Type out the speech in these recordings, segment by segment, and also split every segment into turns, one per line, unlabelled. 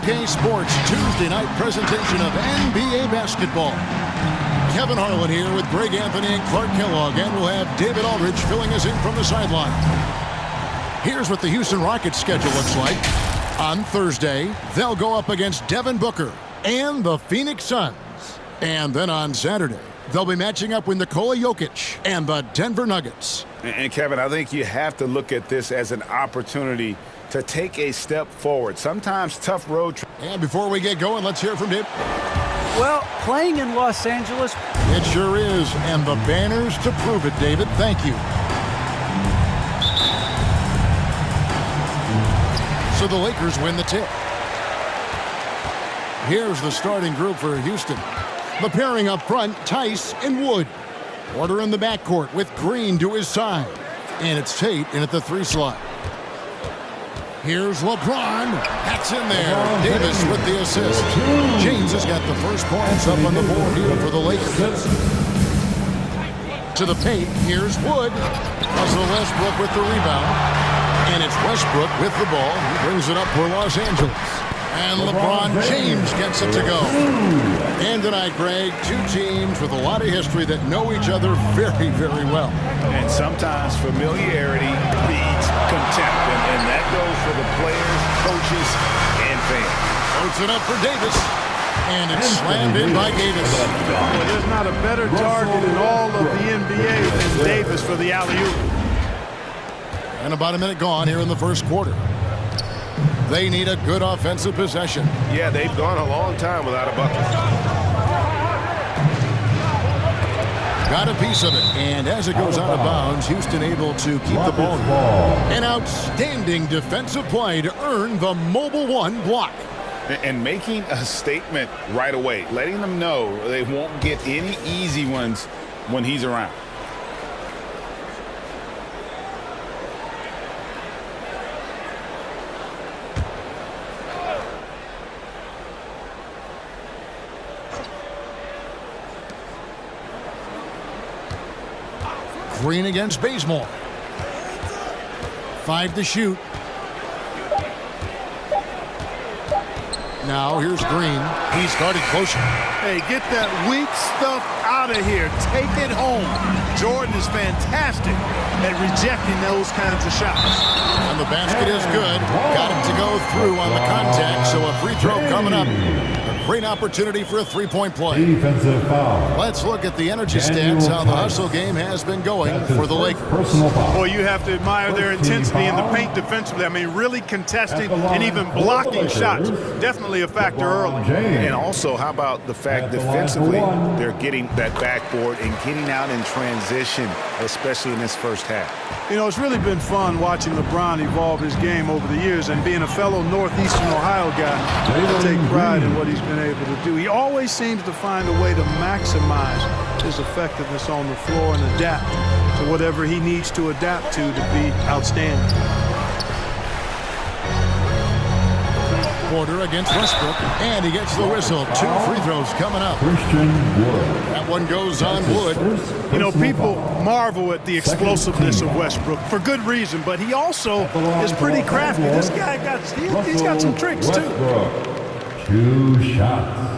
2K Sports Tuesday night presentation of NBA basketball. Kevin Harlan here with Greg Anthony and Clark Kellogg, and we'll have David Aldridge filling us in from the sideline. Here's what the Houston Rockets schedule looks like. On Thursday, they'll go up against Devin Booker and the Phoenix Suns. And then on Saturday, they'll be matching up with Nikola Jokic and the Denver Nuggets.
And Kevin, I think you have to look at this as an opportunity to take a step forward. Sometimes tough road.
And before we get going, let's hear from Dave.
Well, playing in Los Angeles.
It sure is. And the banners to prove it, David. Thank you. So the Lakers win the tip. Here's the starting group for Houston. The pairing up front, Tice and Wood. Porter in the backcourt with Green to his side. And it's Tate in at the 3 slot. Here's LeBron. That's in there. Davis with the assist. James has got the first points up on the board here for the Lakers. To the paint, here's Wood. Russell Westbrook with the rebound. And it's Westbrook with the ball. He brings it up for Los Angeles. And LeBron James gets it to go. And tonight, Greg, two teams with a lot of history that know each other very, very well.
And sometimes familiarity breeds contempt. And that goes for the players, coaches, and fans.
Puts it up for Davis. And it's slammed in by Davis.
Well, there's not a better target in all of the NBA than Davis for the alley-oop.
And about a minute gone here in the first quarter. They need a good offensive possession.
Yeah, they've gone a long time without a bucket.
Got a piece of it. And as it goes out of bounds, Houston able to keep the ball. An outstanding defensive play to earn the Mobile One block.
And making a statement right away, letting them know they won't get any easy ones when he's around.
Green against Bazemore. 5 to shoot. Now here's Green. He started closer.
Hey, get that weak stuff out of here. Take it home. Jordan is fantastic at rejecting those kinds of shots.
And the basket is good. Got it to go through on the contact, so a free throw coming up. A great opportunity for a three-point play.
Defensive foul.
Let's look at the energy stats, how the hustle game has been going for the Lakers.
Boy, you have to admire their intensity in the paint defensively. I mean, really contesting and even blocking shots. Definitely a factor early.
And also, how about the fact defensively, they're getting that backboard and getting out in transition, especially in this first half.
You know, it's really been fun watching LeBron evolve his game over the years, and being a fellow Northeastern Ohio guy, I take pride in what he's been able to do. He always seems to find a way to maximize his effectiveness on the floor and adapt to whatever he needs to adapt to be outstanding.
Porter against Westbrook, and he gets the whistle. 2 free throws coming up.
Christian Wood.
That one goes on Wood.
You know, people marvel at the explosiveness of Westbrook for good reason, but he also is pretty crafty. This guy he's got some tricks too.
2 shots.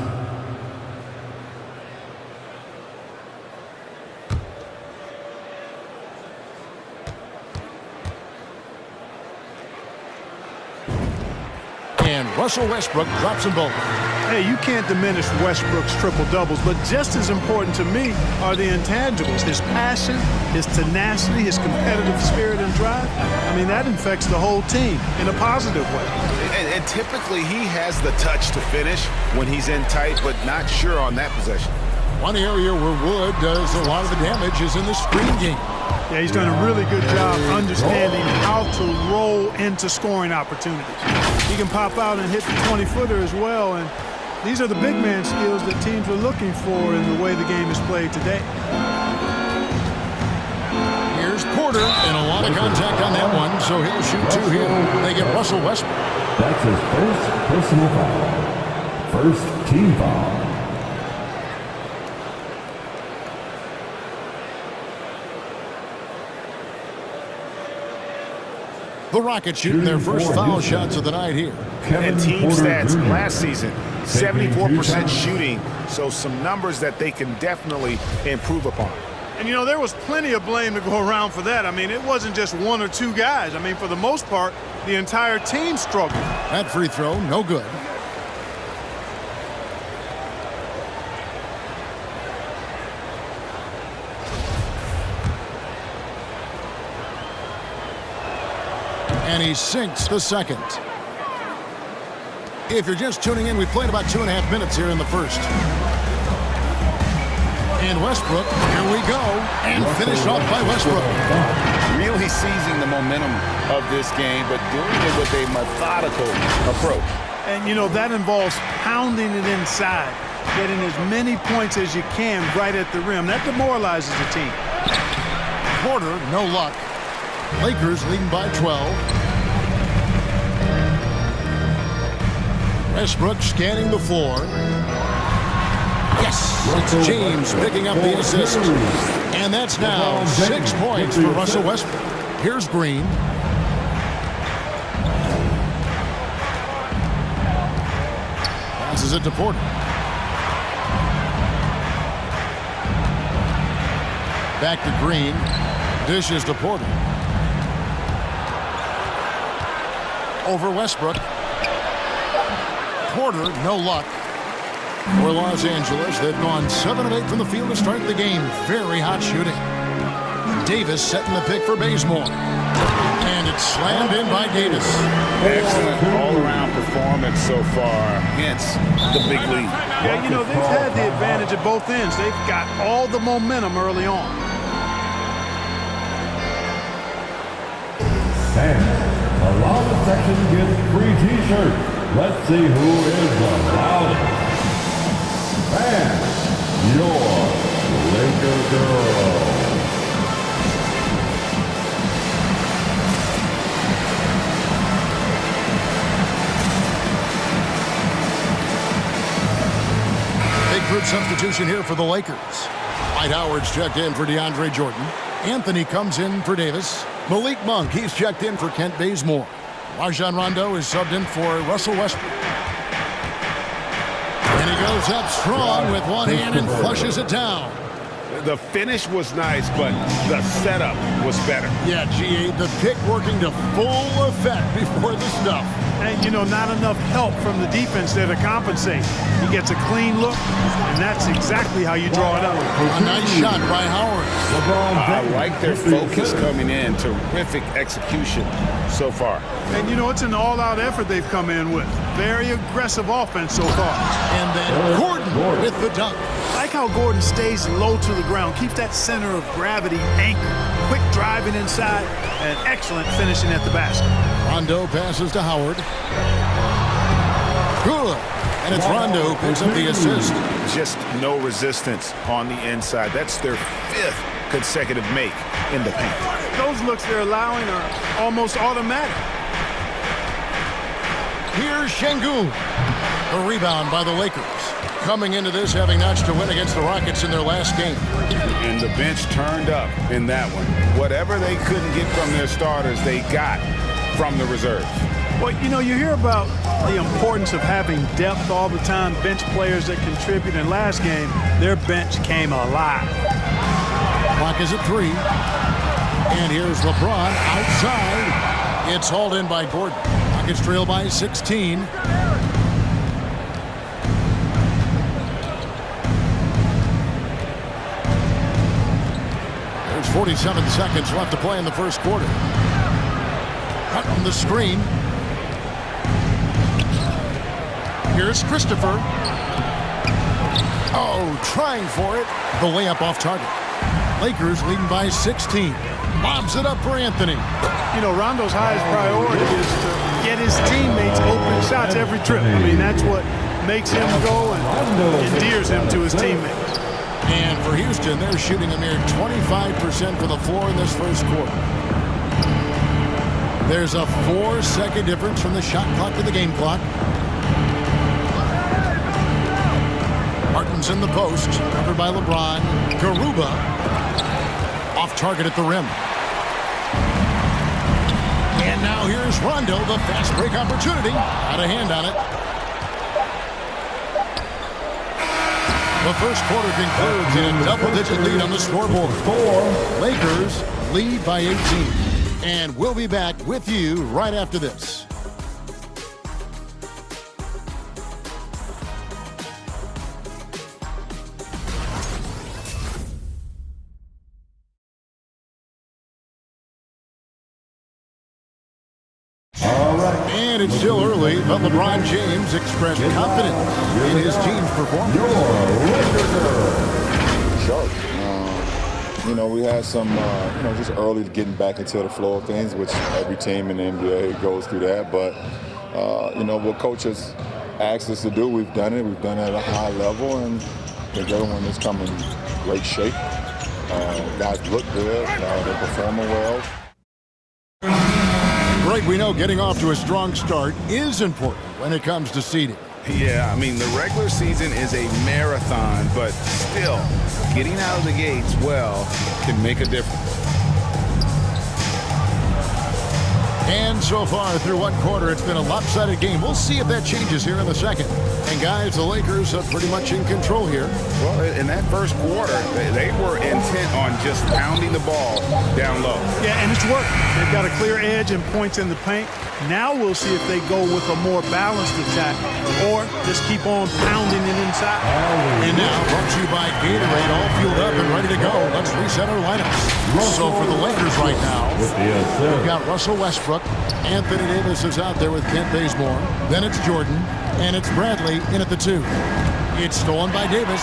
And Russell Westbrook drops them both.
Hey, you can't diminish Westbrook's triple-doubles, but just as important to me are the intangibles. His passion, his tenacity, his competitive spirit and drive. I mean, that infects the whole team in a positive way.
And typically, he has the touch to finish when he's in tight, but not sure on that possession.
One area where Wood does a lot of the damage is in the screen game.
Yeah, he's done a really good job understanding how to roll into scoring opportunities. He can pop out and hit the 20-footer as well, and these are the big man skills that teams are looking for in the way the game is played today.
Here's Porter, and a lot of contact on that one, so he'll shoot 2 here. They get Russell Westbrook.
That's his first personal foul. First team foul.
The Rockets shooting their first foul shots of the night here.
And team stats last season, 74% shooting, so some numbers that they can definitely improve upon.
And, you know, there was plenty of blame to go around for that. I mean, it wasn't just one or two guys. I mean, for the most part, the entire team struggled.
That free throw, no good. And he sinks the second. If you're just tuning in, we played about 2.5 minutes here in the first. And Westbrook, here we go, and finished off by Westbrook.
Really seizing the momentum of this game, but doing it with a methodical approach.
And, you know, that involves pounding it inside, getting as many points as you can right at the rim. That demoralizes the team.
Porter, no luck. Lakers leading by 12. Westbrook scanning the floor. Yes, it's James picking up the assist. And that's now 6 points for Russell Westbrook. Here's Green. Passes it to Porter. Back to Green. Dishes to Porter. Over Westbrook. Porter, no luck. For Los Angeles, they've gone 7 of 8 from the field to start the game. Very hot shooting. Davis setting the pick for Bazemore. And it's slammed in by Davis.
Excellent all-around performance so far, hence the big lead.
Yeah, you know, they've had the advantage at both ends. They've got all the momentum early on.
And the loudest section gets free t-shirts. Let's see who is the loudest. And your Laker girl.
Big group substitution here for the Lakers. Dwight Howard's checked in for DeAndre Jordan. Anthony comes in for Davis. Malik Monk, he's checked in for Kent Bazemore. Rajon Rondo is subbed in for Russell Westbrook. And he goes up strong with one hand and flushes it down.
The finish was nice, but the setup was better.
Yeah, G.A., the pick working to full effect before the stuff.
And, you know, not enough help from the defense there to compensate. He gets a clean look, and that's exactly how you draw it up.
A nice shot by Howard.
I like their focus coming in. Terrific execution so far.
And, you know, it's an all-out effort they've come in with. Very aggressive offense so far.
And then Gordon with the dunk.
I like how Gordon stays low to the ground, keeps that center of gravity anchored. Quick driving inside, and excellent finishing at the basket.
Rondo passes to Howard. Good. And it's Rondo who picks up the assist.
Just no resistance on the inside. That's their 5th consecutive make in the paint.
Those looks they're allowing are almost automatic.
Here's Şengün. A rebound by the Lakers. Coming into this having notched a win against the Rockets in their last game.
And the bench turned up in that one. Whatever they couldn't get from their starters, they got from the reserves.
Well, you know, you hear about the importance of having depth all the time, bench players that contribute. In last game, their bench came alive.
Clock is at 3. And here's LeBron outside. It's hauled in by Gordon. Rockets trail by 16. There's 47 seconds left to play in the first quarter. Cut on the screen. Here's Christopher. Oh, trying for it. The layup off target. Lakers leading by 16. Lobs it up for Anthony.
You know, Rondo's highest priority is to get his teammates open shots every trip. I mean, that's what makes him go and endears him to his teammates.
And for Houston, they're shooting a mere 25% from the floor in this first quarter. There's a 4-second difference from the shot clock to the game clock. Martin's in the post, covered by LeBron. Garuba off target at the rim. And And now here's Rondo, the fast break opportunity. Had a hand on it. The first quarter concludes in a double-digit lead on the scoreboard. Lakers lead by 18. And we'll be back with you right after this. And it's still early, but LeBron James expressed confidence in his team's performance.
Sure. You know, we had some, just early getting back into the flow of things, which every team in the NBA goes through that. But, what coaches asked us to do, we've done it. We've done it at a high level, and I think everyone is coming in great shape. Guys look good. They're performing well.
Greg, we know getting off to a strong start is important when it comes to seeding.
Yeah, I mean, the regular season is a marathon, but still, getting out of the gates well can make a difference.
And so far through one quarter, it's been a lopsided game. We'll see if that changes here in the second. And guys, the Lakers are pretty much in control here.
Well, in that first quarter, they were intent on just pounding the ball down low.
Yeah, and it's working. They've got a clear edge and points in the paint. Now we'll see if they go with a more balanced attack or just keep on pounding it inside.
And now, brought to you by Gatorade, all fueled up and ready to go. Let's reset our lineups. So for the Lakers right now, we've got Russell Westbrook. Anthony Davis is out there with Kent Bazemore. Then it's Jordan, and it's Bradley in at the 2. It's stolen by Davis.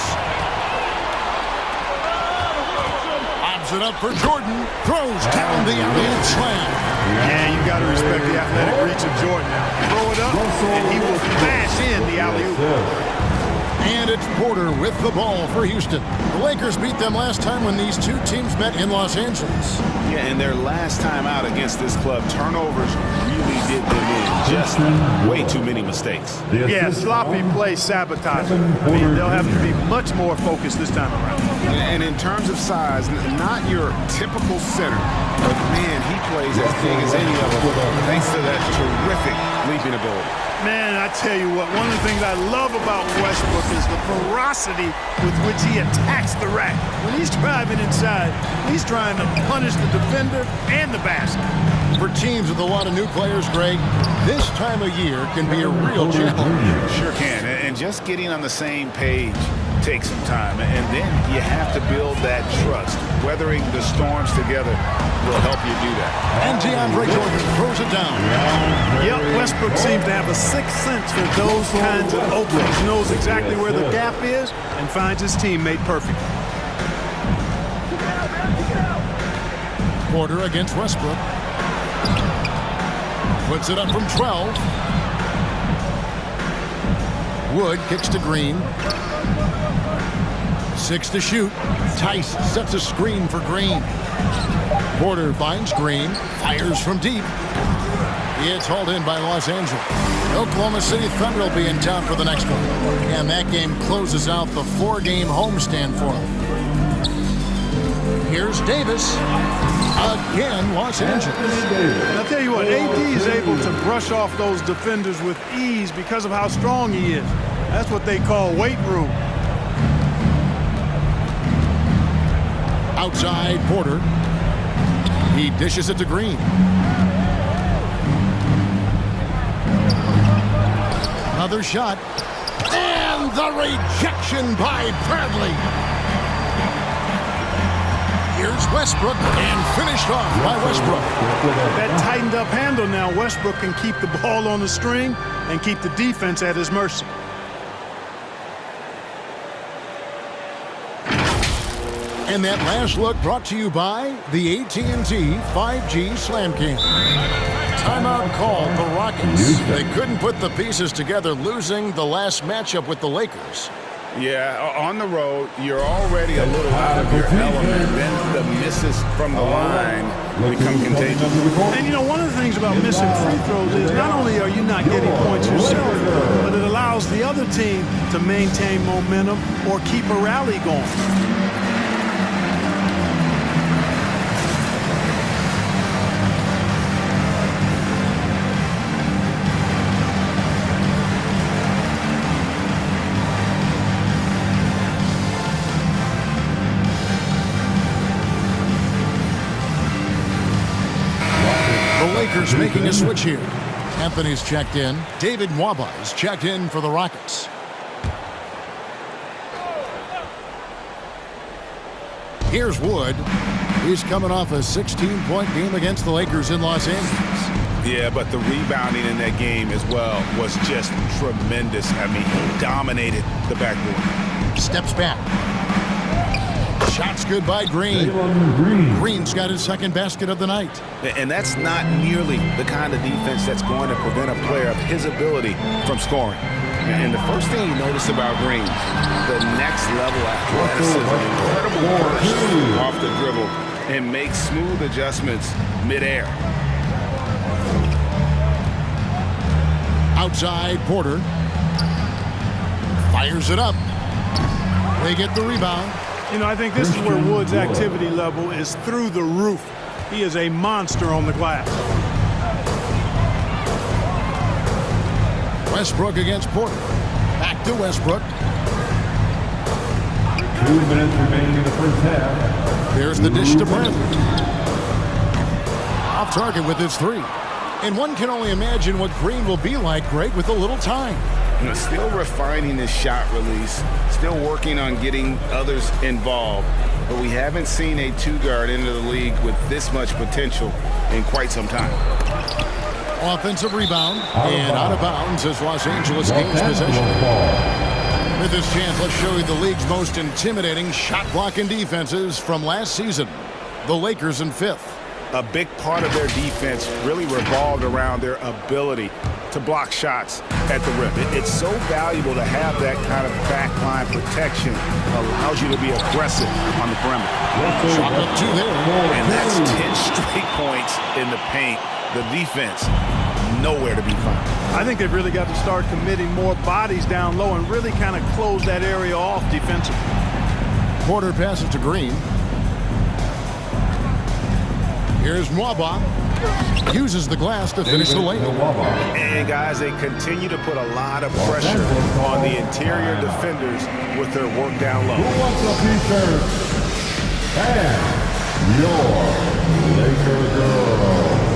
Lobs it up for Jordan. Throws down the alley-oop slam.
Yeah, you got to respect the athletic reach of Jordan now. Throw it up, and he will bash in the alley-oop.
And it's Porter with the ball for Houston. The Lakers beat them last time when these two teams met in Los Angeles.
Yeah, and their last time out against this club, turnovers really did them in. Just way too many mistakes.
Yeah, sloppy play sabotage. I mean, they'll have to be much more focused this time around.
And in terms of size, not your typical center, but man, he plays as big as any of them thanks to that terrific leaping ability.
Man, I tell you what, one of the things I love about Westbrook is the ferocity with which he attacks the rack. When he's driving inside, he's trying to punish the defender and the basket.
For teams with a lot of new players, Greg, this time of year can be a real challenge.
Sure can, and just getting on the same page takes some time, and then you have to build that trust. Weathering the storms together will help you do that.
And DeAndre Jordan throws it down.
Yep, Westbrook seems to have a sixth sense for those kinds of openings. Knows exactly where the gap is and finds his teammate perfect.
Porter against Westbrook. Puts it up from 12. Wood kicks to Green. 6 to shoot. Tice sets a screen for Green. Porter finds Green. Fires from deep. It's hauled in by Los Angeles. Oklahoma City Thunder will be in town for the next one. And that game closes out the 4-game homestand for them. Here's Davis. Again, Los Angeles.
I'll tell you what, AD is able to brush off those defenders with ease because of how strong he is. That's what they call weight room.
Outside Porter. He dishes it to Green. Another shot. And the rejection by Bradley. Here's Westbrook, and finished off by Westbrook.
That tightened up handle now. Westbrook can keep the ball on the string and keep the defense at his mercy.
And that last look brought to you by the AT&T 5G Slam Cam. Timeout called the Rockets. They couldn't put the pieces together, losing the last matchup with the Lakers.
Yeah, on the road, you're already a little out of your element. Then the misses from the line become contagious.
And you know, one of the things about missing free throws is not only are you not getting points yourself, but it allows the other team to maintain momentum or keep a rally going.
Lakers making a switch here. Anthony's checked in. David Nwaba is checked in for the Rockets. Here's Wood. He's coming off a 16-point game against the Lakers in Los Angeles.
Yeah, but the rebounding in that game as well was just tremendous. I mean, he dominated the backboard.
Steps back. Shots good by Green. Green's got his second basket of the night.
And that's not nearly the kind of defense that's going to prevent a player of his ability from scoring. And the first thing you notice about Green, the next level athleticism, incredible burst off the dribble, and makes smooth adjustments midair.
Outside, Porter. Fires it up. They get the rebound.
You know, I think this is where Wood's activity level is through the roof. He is a monster on the glass.
Westbrook against Porter. Back to Westbrook.
2 minutes remaining in the first half.
There's the dish to Bradley. Off target with his three. And one can only imagine what Green will be like, Greg, with a little time.
Still refining his shot release, still working on getting others involved. But we haven't seen a two-guard into the league with this much potential in quite some time.
Offensive rebound, and out of bounds as Los Angeles gains possession. With this chance, let's show you the league's most intimidating shot-blocking defenses from last season. The Lakers in fifth.
A big part of their defense really revolved around their ability to block shots at the rim. It's so valuable to have that kind of backline protection. Allows you to be aggressive on the perimeter.
Shot up two there.
And that's 10 straight points in the paint. The defense, nowhere to be found.
I think they've really got to start committing more bodies down low and really kind of close that area off defensively.
Porter passes to Green. Here's Nwaba. Uses the glass to finish the layup.
And guys, they continue to put a lot of pressure on the interior defenders with their work down low.
Who wants a t-shirt? And your Laker girl.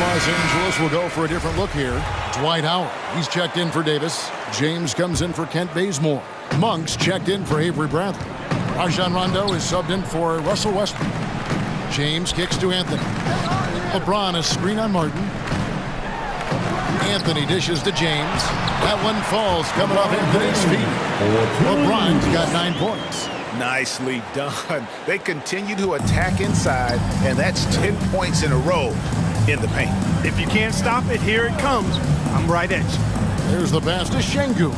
Los Angeles will go for a different look here. Dwight Howard, he's checked in for Davis. James comes in for Kent Bazemore. Monk's checked in for Avery Bradley. Rajon Rondo is subbed in for Russell Westbrook. James kicks to Anthony. LeBron is screen on Martin. Anthony dishes to James. That one falls coming off Anthony's feet. LeBron's got 9 points.
Nicely done. They continue to attack inside, and that's 10 points in a row in the paint.
If you can't stop it, here it comes. I'm right at you.
There's the pass to Şengün.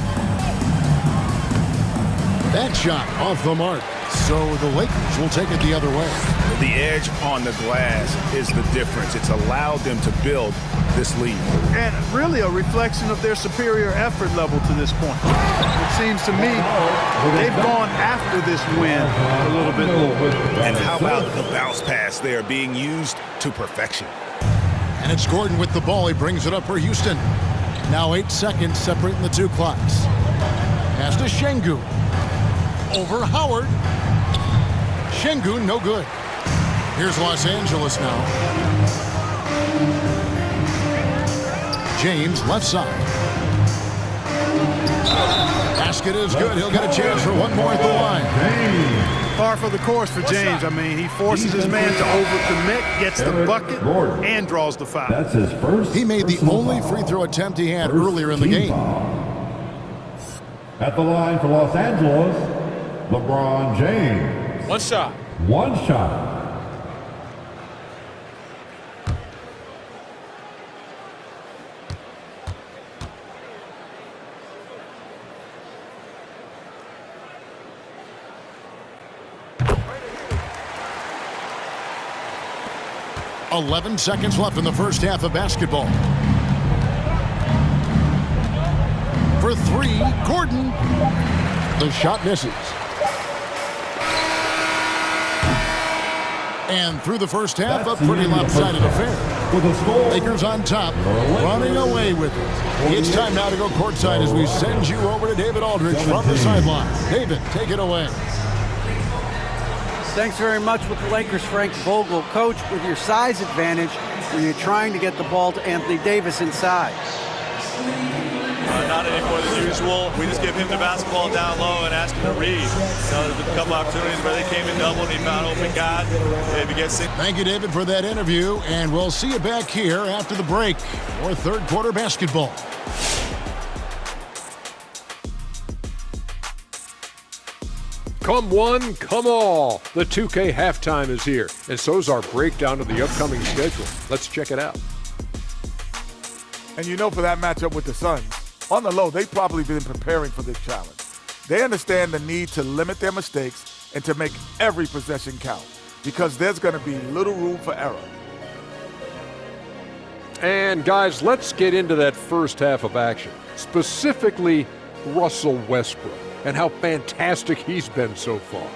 That shot off the mark. So the Lakers will take it the other way.
The edge on the glass is the difference. It's allowed them to build this lead.
And really a reflection of their superior effort level to this point. It seems to me they've gone after this win a little bit more.
And how about the bounce pass there being used to perfection?
And it's Gordon with the ball. He brings it up for Houston. Now 8 seconds separating the two clocks. Pass to Şengün. Over Howard. Şengün, no good. Here's Los Angeles now. James, left side. Basket is good. He'll get a chance for one more at the line.
Par for the course for James. I mean, he forces his man to overcommit, gets the bucket, and draws the foul.
That's his first.
He made the only free throw attempt he had earlier in the game.
At the line for Los Angeles, LeBron James.
One shot.
One shot.
.11 seconds left in the first half of basketball. For three, Gordon. The shot misses. And through the first half, a pretty lopsided affair.
with a score.
Lakers on top, running away with it. It's time now to go courtside as we send you over to David Aldridge from the sideline. David, take it away.
Thanks very much with the Lakers, Frank Vogel. Coach, with your size advantage when you're trying to get the ball to Anthony Davis inside.
Not any more than usual. We just give him the basketball down low and ask him to read. There's been a couple opportunities where they came in double and he found open guy. If he gets sick.
Thank you, David, for that interview, and we'll see you back here after the break for third quarter basketball.
Come one, come all. The 2K halftime is here, and so's our breakdown of the upcoming schedule. Let's check it out.
And you know, for that matchup with the Suns, on the low, they've probably been preparing for this challenge. They understand the need to limit their mistakes and to make every possession count because there's going to be little room for error.
And guys, let's get into that first half of action, specifically Russell Westbrook and how fantastic he's been so far.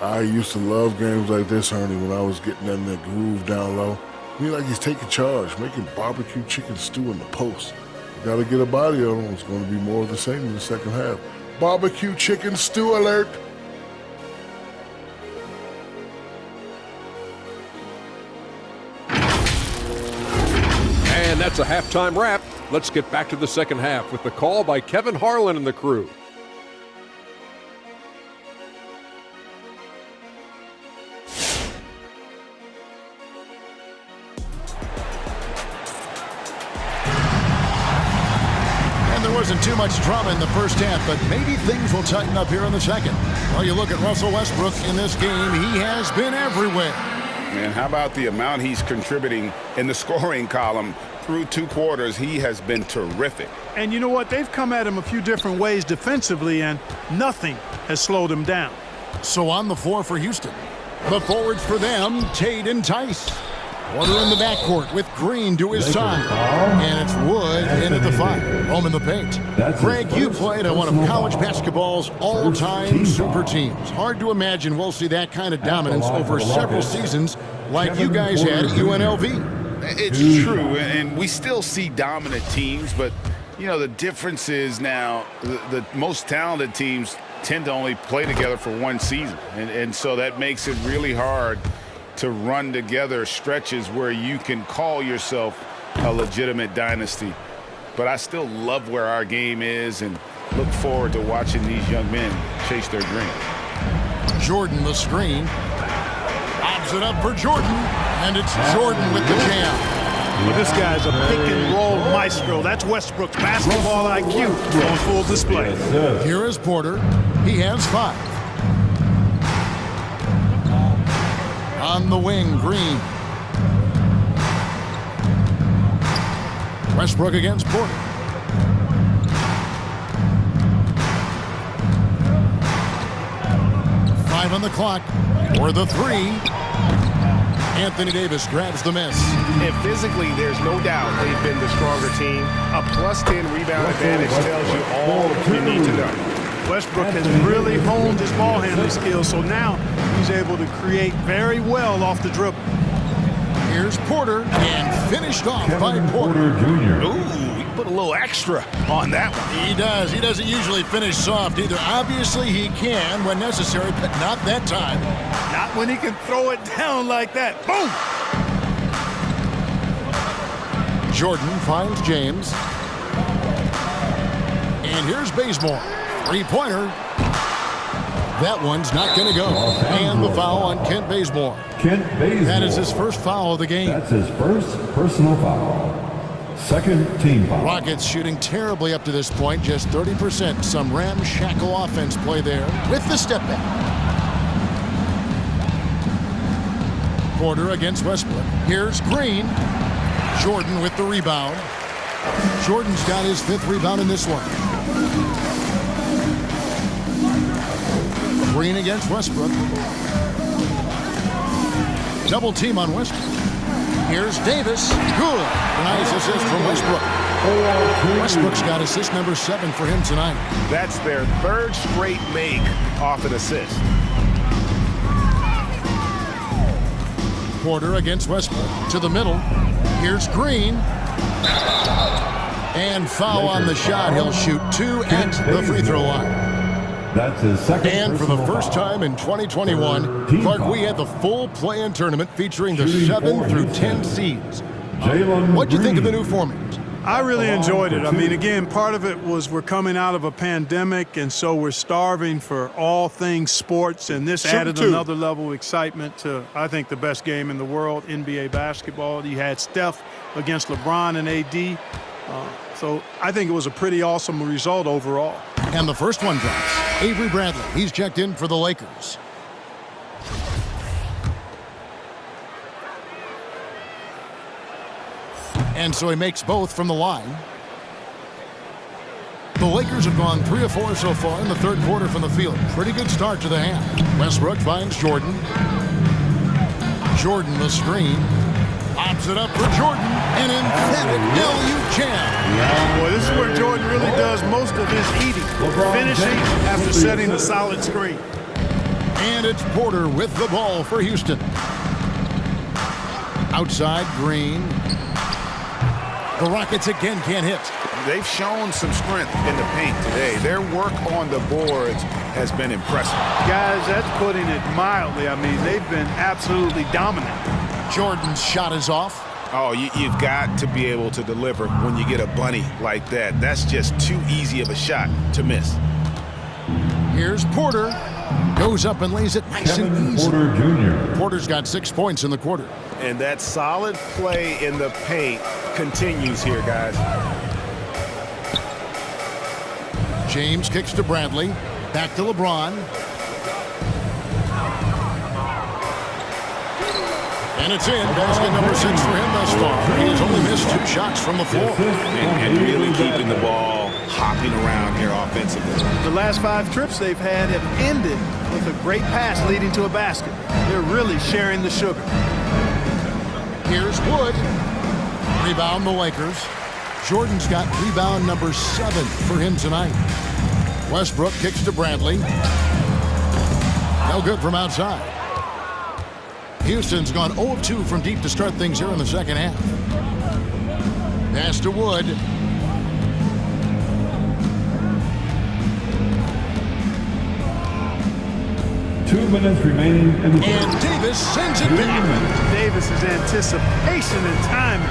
I used to love games like this, Ernie, when I was getting in the groove down low. I mean, like he's taking charge, making barbecue chicken stew in the post. You got to get a body on him. It's going to be more of the same in the second half. Barbecue chicken stew alert.
And that's a halftime wrap. Let's get back to the second half with the call by Kevin Harlan and the crew.
Wasn't too much drama in the first half, but maybe things will tighten up here in the second. Well, you look at Russell Westbrook in this game, he has been everywhere.
Man, how about the amount he's contributing in the scoring column through 2 quarters? He has been terrific.
And you know what? They've come at him a few different ways defensively, and nothing has slowed him down.
So on the floor for Houston, the forwards for them, Tate and Tice. Porter in the backcourt with Green to his side. And it's Wood into the fight. Home in the paint. Greg, you played on one of college basketball's all-time super teams. Hard to imagine we'll see that kind of dominance over several seasons like you guys had at UNLV.
It's true, and we still see dominant teams, but, you know, the difference is now the most talented teams tend to only play together for one season. And so that makes it really hard to run together stretches where you can call yourself a legitimate dynasty. But I still love where our game is and look forward to watching these young men chase their dream.
Jordan the screen. Lobs it up for Jordan, and it's Jordan with the jam.
Well, this guy's a pick and roll maestro. That's Westbrook's basketball IQ on full display.
Here is Porter. He has 5. On the wing, Green. Westbrook against Porter. Five on the clock for the 3. Anthony Davis grabs the miss.
And physically, there's no doubt they've been the stronger team. A +10 rebound advantage tells you all you need to know.
Westbrook has really honed his ball handling skills, so now he's able to create very well off the dribble.
Here's Porter, and finished off by Porter.
Jr.
Ooh, he put a little extra on that one.
He does. He doesn't usually finish soft either. Obviously, he can when necessary, but not that time.
Not when he can throw it down like that. Boom!
Jordan finds James. And here's Bazemore. 3-pointer. That one's not going to go. And the foul on Kent Bazemore.
Kent Bazemore.
That is his first foul of the game.
That's his first personal foul. Second team foul.
Rockets shooting terribly up to this point, just 30%. Some ramshackle offense play there with the step back. Porter against Westbrook. Here's Green. Jordan with the rebound. Jordan's got his 5th rebound in this one. Green against Westbrook. Double team on Westbrook. Here's Davis. Good. Nice assist from Westbrook. Westbrook's got assist number 7 for him tonight.
That's their 3rd straight make off an assist.
Porter against Westbrook. To the middle. Here's Green. And foul on the shot. He'll shoot 2 at the free throw line.
That's his second.
And for the first time in 2021, Clark, we had the full play-in tournament featuring the 7 through 10 seeds. What do you think of the new format?
I really enjoyed it. I mean, again, part of it was we're coming out of a pandemic, and so we're starving for all things sports, and this added another level of excitement to, I think, the best game in the world, NBA basketball. You had Steph against LeBron and AD. So I think it was a pretty awesome result overall.
And the first one drops. Avery Bradley, he's checked in for the Lakers. And so he makes both from the line. The Lakers have gone 3 of 4 so far in the third quarter from the field. Pretty good start to the half. Westbrook finds Jordan. Jordan the screen. Pops it up for Jordan. An emphatic LU jam.
Boy, this is where Jordan really does most of his eating. Finishing after setting a solid screen.
And it's Porter with the ball for Houston. Outside, Green. The Rockets again can't hit.
They've shown some strength in the paint today. Their work on the boards has been impressive.
Guys, that's putting it mildly. I mean, they've been absolutely dominant.
Jordan's shot is off.
Oh, you've got to be able to deliver when you get a bunny like that. That's just too easy of a shot to miss.
Here's Porter. Goes up and lays it nice and easy.
Porter Jr.
Porter's got 6 points in the quarter.
And that solid play in the paint continues here, guys.
James kicks to Bradley. Back to LeBron. And it's in. Basket number 6 for him thus far. He has only missed 2 shots from the floor.
And really keeping the ball hopping around here offensively.
The last 5 trips they've had have ended with a great pass leading to a basket. They're really sharing the sugar.
Here's Wood. Rebound the Lakers. Jordan's got rebound number 7 for him tonight. Westbrook kicks to Bradley. No good from outside. Houston's gone 0 of 2 from deep to start things here in the second half. Pass to Wood.
Two minutes remaining in the
And Davis sends it back.
Davis's anticipation and timing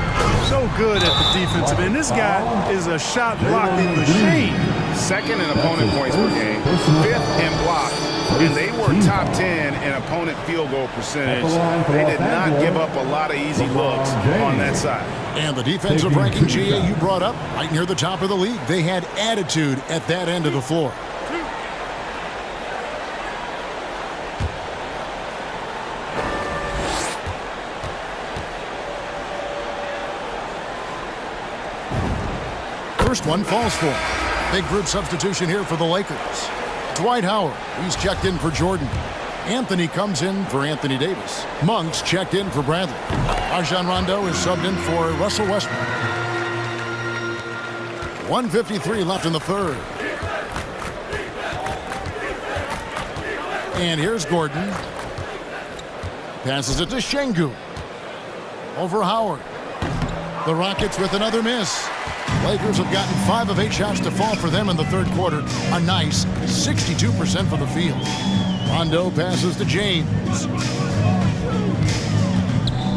so good at the defensive end. This guy is a shot blocking machine.
Second in opponent points per game, 5th in blocks, and they were top 10 in opponent field goal percentage. They did not give up a lot of easy looks on that side.
And the defensive ranking, GA, you brought up right near the top of the league. They had attitude at that end of the floor. First one falls for him. Big group substitution here for the Lakers. Dwight Howard, he's checked in for Jordan. Anthony comes in for Anthony Davis. Monk's checked in for Bradley. Rajon Rondo is subbed in for Russell Westbrook. 1:53 left in the third. And here's Gordon. Passes it to Şengün. Over Howard. The Rockets with another miss. Lakers have gotten 5 of 8 shots to fall for them in the third quarter. A nice 62% from the field. Rondo passes to James.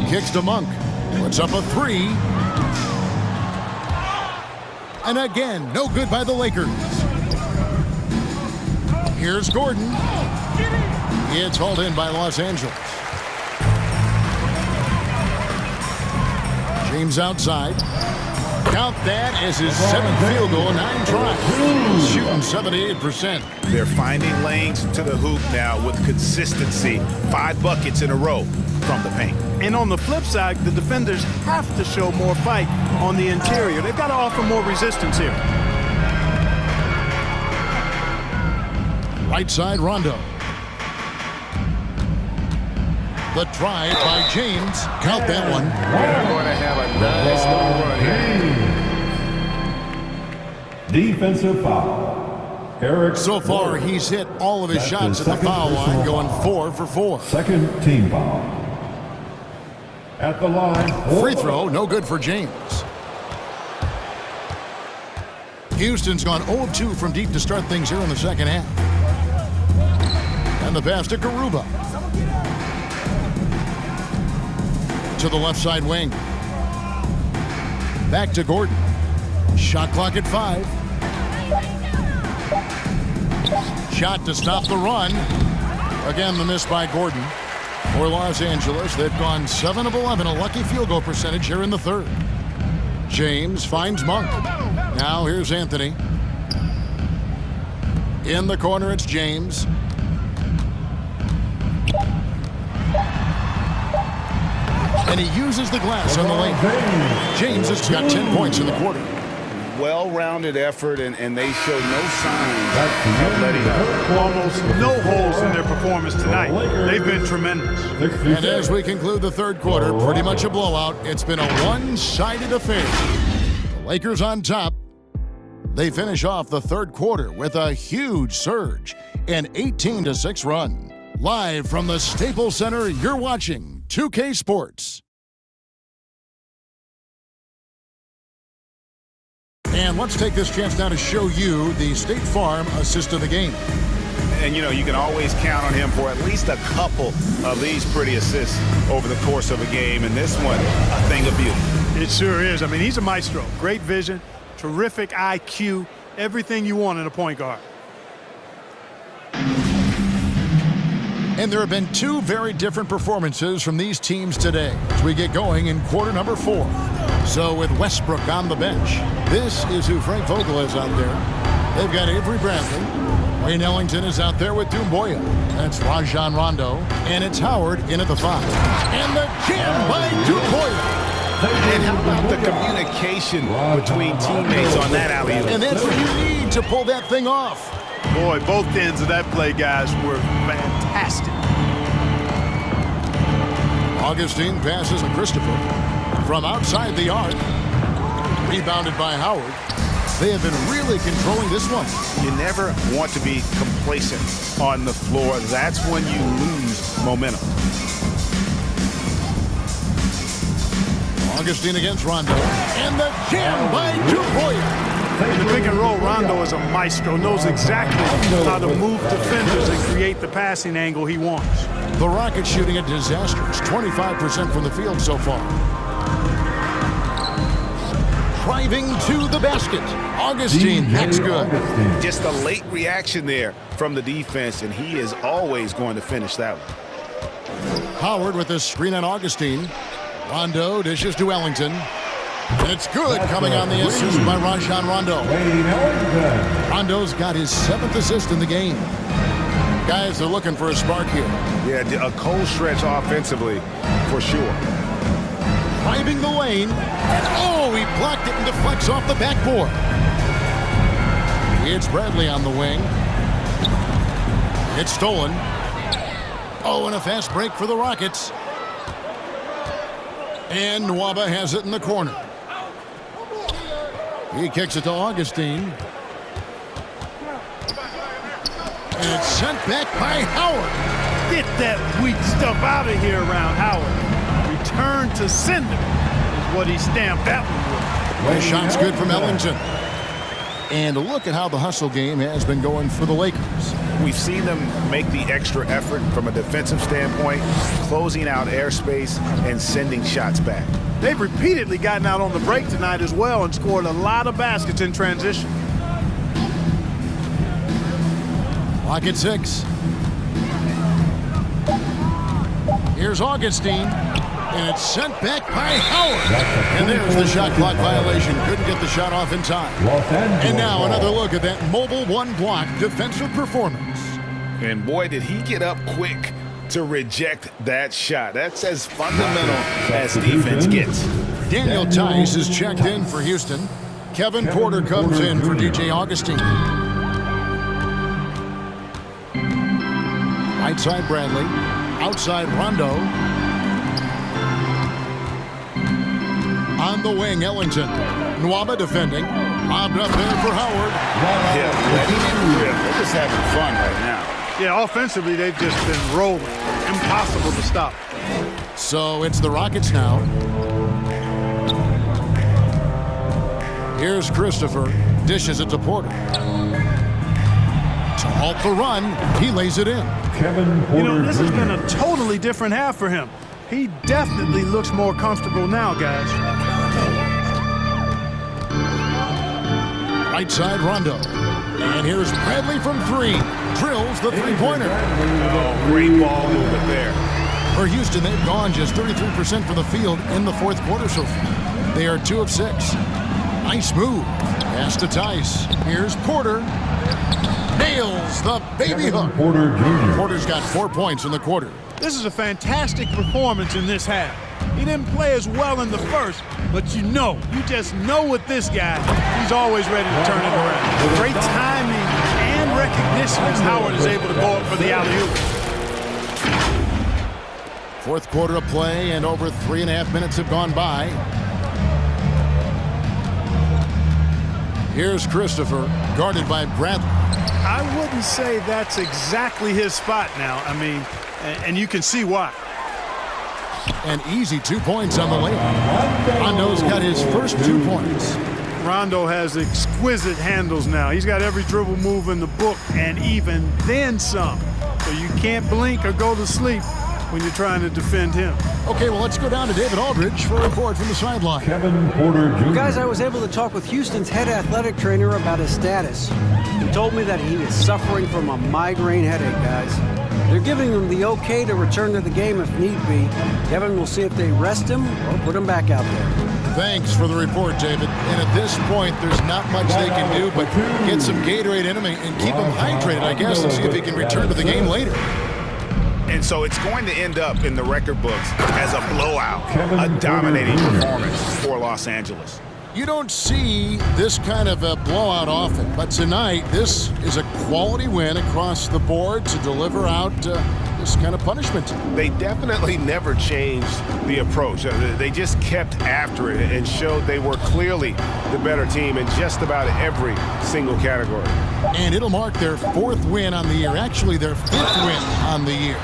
Kicks to Monk. Puts up a 3. And again, no good by the Lakers. Here's Gordon. It's hauled in by Los Angeles. James outside. Count that as his 7th field goal, 9 tries. Shooting 78%.
They're finding lanes to the hoop now with consistency. 5 buckets in a row from the paint.
And on the flip side, the defenders have to show more fight on the interior. They've got to offer more resistance here.
Right side, Rondo. The drive by James. Count that one.
They're going to have a nice little run here.
Defensive foul. Eric.
So far, he's hit all of his shots at the foul line, going 4 for 4.
Second team foul. At the line.
Free throw, no good for James. Houston's gone 0 of 2 from deep to start things here in the second half. And the pass to Garuba. To the left side wing. Back to Gordon. Shot clock at 5. Shot to stop the run. Again, the miss by Gordon. For Los Angeles, they've gone 7 of 11, a lucky field goal percentage here in the third. James finds Monk. Now here's Anthony. In the corner, it's James. And he uses the glass on the lane. James has got 10 points in the quarter.
Well-rounded effort, and they show no signs of letting up.
Almost no holes in their performance tonight. They've been tremendous.
And as we conclude the third quarter, pretty much a blowout. It's been a one-sided affair. The Lakers on top. They finish off the third quarter with a huge surge, an 18-6 run. Live from the Staples Center, you're watching 2K Sports. And let's take this chance now to show you the State Farm assist of the game.
And, you can always count on him for at least a couple of these pretty assists over the course of a game. And this one, a thing of beauty.
It sure is. I mean, he's a maestro. Great vision, terrific IQ, everything you want in a point guard.
And there have been 2 very different performances from these teams today as we get going in quarter number 4. So with Westbrook on the bench, this is who Frank Vogel is out there. They've got Avery Bradley. Wayne Ellington is out there with Doumbouya. That's Rajon Rondo. And it's Howard in at the 5. And the jam by Doumbouya.
And how about the communication between teammates on that alley-oop?
And that's what you need to pull that thing off.
Boy, both ends of that play, guys, were fantastic.
Augustine passes to Christopher from outside the arc. Rebounded by Howard. They have been really controlling this one.
You never want to be complacent on the floor. That's when you lose momentum.
Augustine against Rondo. And the jam by Doumbouya.
In the pick and roll, Rondo is a maestro, knows exactly how to move defenders and create the passing angle he wants.
The Rockets shooting a disastrous 25% from the field so far. Driving to the basket. Augustine, that's good.
Just a late reaction there from the defense, and he is always going to finish that one.
Howard with a screen on Augustine. Rondo dishes to Ellington. And it's good coming on the assist by Rajon Rondo. Rondo's got his 7th assist in the game. Guys are looking for a spark here.
Yeah, a cold stretch offensively for sure.
Driving the lane. And he blocked it and deflects off the backboard. It's Bradley on the wing. It's stolen. And a fast break for the Rockets. And Nwaba has it in the corner. He kicks it to Augustine. And it's sent back by Howard.
Get that weak stuff out of here around Howard. Return to sender is what he stamped that one with.
The shot's good from Ellington. And look at how the hustle game has been going for the Lakers.
We've seen them make the extra effort from a defensive standpoint, closing out airspace and sending shots back.
They've repeatedly gotten out on the break tonight as well and scored a lot of baskets in transition.
Clock at 6. Here's Augustine. And it's sent back by Howard. And there's the shot clock violation. Couldn't get the shot off in time. And now another look at that mobile one-block defensive performance.
And boy, did he get up quick to reject that shot. That's as fundamental as defense gets.
Daniel Tice is checked in for Houston. Kevin Porter comes in for DJ Augustine. Right side Bradley. Outside Rondo. On the wing, Ellington. Nwaba defending. Lobbed up there for Howard.
Yeah, letting it rip. They're just having fun right now.
Yeah, offensively, they've just been rolling. Impossible to stop.
So it's the Rockets now. Here's Christopher. Dishes it to Porter. To halt the run, he lays it in.
Kevin Porter
This has
Jr.
been a totally different half for him. He definitely looks more comfortable now, guys.
Right side, Rondo. And here's Bradley from three. Drills the three-pointer.
Oh, great ball movement there.
For Houston, they've gone just 33% from the field in the fourth quarter so far. They are 2 of 6. Nice move. Pass to Tice. Here's Porter. Nails the baby hook.
Porter Jr.
Porter's got 4 points in the quarter.
This is a fantastic performance in this half. He didn't play as well in the first, but you just know with this guy, he's always ready to turn it around. Great timing and recognition as Howard is able to go up for the alley-oop.
Fourth quarter of play, and over 3.5 minutes have gone by. Here's Christopher, guarded by Bradley.
I wouldn't say that's exactly his spot now. I mean, and you can see why.
An easy 2 points on the layup. Rondo's got his first 2 points.
Rondo has exquisite handles now. He's got every dribble move in the book, and even then some. So you can't blink or go to sleep when you're trying to defend him.
Okay, well, let's go down to David Aldridge for a report from the sideline.
Kevin Porter Jr.
Guys, I was able to talk with Houston's head athletic trainer about his status. He told me that he is suffering from a migraine headache, guys. They're giving him the okay to return to the game if need be. Kevin will see if they rest him or put him back out there.
Thanks for the report, David. And at this point, there's not much they can do but get some Gatorade in him and keep him hydrated, I guess, and see if he can return to the game later.
And so it's going to end up in the record books as a blowout, a dominating performance for Los Angeles.
You don't see this kind of a blowout often, but tonight this is a quality win across the board to deliver out this kind of punishment.
They definitely never changed the approach. They just kept after it and showed they were clearly the better team in just about every single category.
And it'll mark their 4th win on the year, actually their 5th win on the year.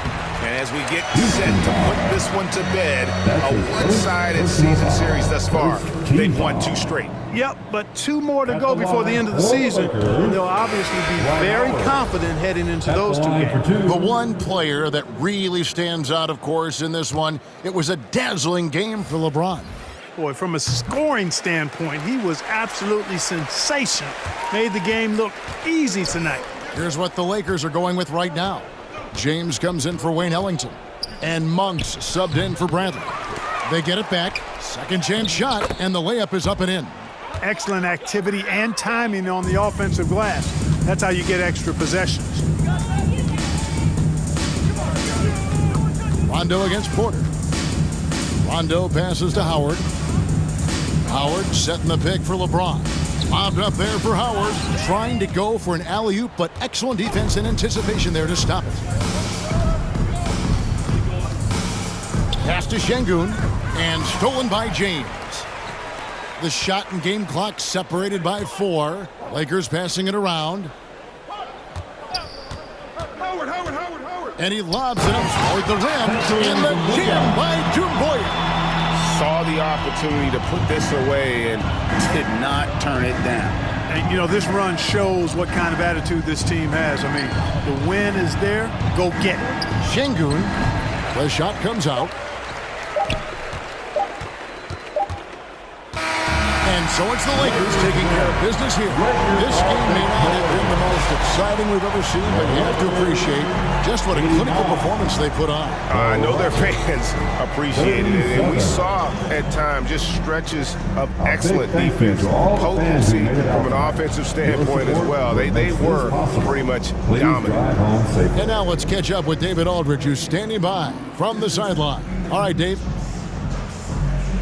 And as we get set to put this one to bed, a one-sided season series thus far, they've won 2 straight.
Yep, but 2 more to go before the end of the season. And they'll obviously be very confident heading into those 2 games.
The one player that really stands out, of course, in this one, it was a dazzling game for LeBron.
Boy, from a scoring standpoint, he was absolutely sensational. Made the game look easy tonight.
Here's what the Lakers are going with right now. James comes in for Wayne Ellington. And Monks subbed in for Bradley. They get it back. Second chance shot, and the layup is up and in.
Excellent activity and timing on the offensive glass. That's how you get extra possessions.
Rondo against Porter. Rondo passes to Howard. Howard setting the pick for LeBron. Lobbed up there for Howard, trying to go for an alley-oop, but excellent defense and anticipation there to stop it. Pass to Şengün, and stolen by James. The shot and game clock separated by 4. Lakers passing it around.
Howard.
And he lobs it up toward the rim, in the jam by June Boyer.
Saw the opportunity to put this away and did not turn it down.
And, this run shows what kind of attitude this team has. I mean, the win is there. Go get it.
Şengün, the shot comes out. And so it's the Lakers taking care of business here. This game may not have been the most exciting we've ever seen, but you have to appreciate just what a clinical performance they put on.
I know their fans appreciated it, and we saw at times just stretches of excellent defense, potency from an offensive standpoint as well. They were pretty much dominant.
And now let's catch up with David Aldridge, who's standing by from the sideline. All right, Dave.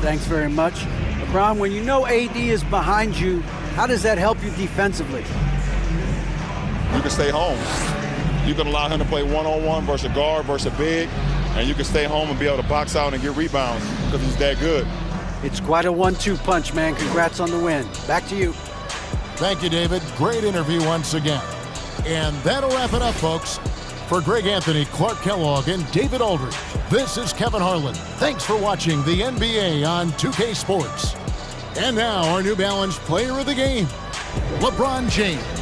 Thanks very much. LeBron, when you know AD is behind you, how does that help you defensively?
You can stay home. You can allow him to play one-on-one versus a guard versus a big, and you can stay home and be able to box out and get rebounds because he's that good.
It's quite a 1-2 punch, man. Congrats on the win. Back to you.
Thank you, David. Great interview once again. And that'll wrap it up, folks. For Greg Anthony, Clark Kellogg, and David Aldridge, This is Kevin Harlan. Thanks for watching the NBA on 2K Sports. And now our New Balance Player of the Game, LeBron James.